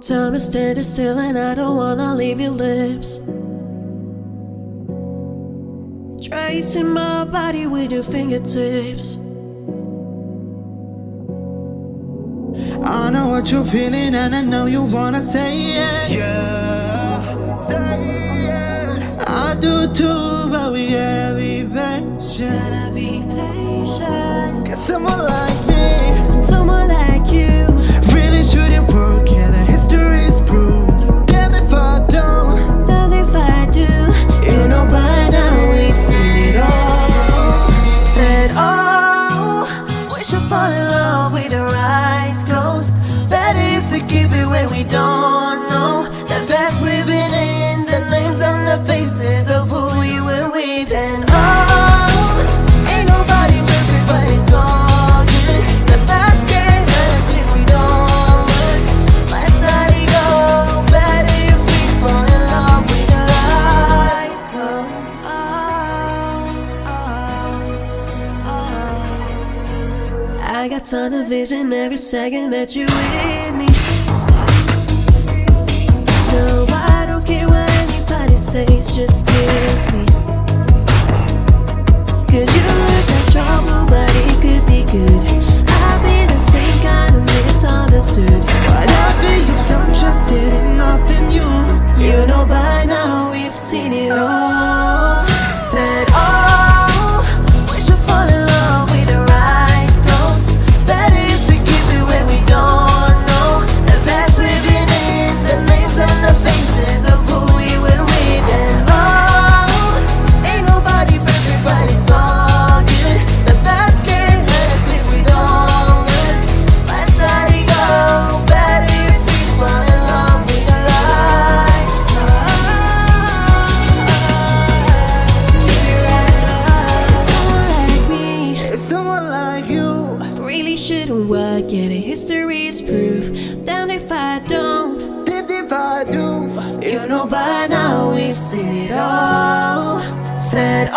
Time is standing still and I don't wanna leave your lips. Tracing my body with your fingertips. I know what you're feeling and I know you wanna say it. Yeah, say it. I do too, but we gotta be patient. Gotta be patient. Cause someone like me And someone like you really shouldn't work, yeah, the history's proved. Damn if I don't, damned if I do. You know by now we've seen it all. Said, oh, we should fall in love with our eyes closed. Better if we keep it when we don't know the past we've been in, the names on the faces of who we were with. And oh, ain't nobody perfect, but it's all good. The past can't hurt us if we don't look. Let's let it go. Better if we fall in love with our eyes closed. I got ton of vision every second that you with me. No, I don't care what anybody says, just kills me. Cause you look like trouble, but it could be good. I've been the same kind of misunderstood. whatever you've done, just did it, nothing new. You know by now we've seen it all. Said, oh, we should fall in love with our eyes closed. Better if we keep it when we don't know the past we've been in, the names on the faces of who we were with. And oh, ain't nobody perfect, but it's all good. The past can't hurt us if we don't look. Let's let it go. Better if we fall in love with our eyes closed. Keep your eyes closed. Someone like me If someone like you really shouldn't work, yeah, the history is proof. Damn if I don't. did, if I do, You know by now we've seen it all. Said,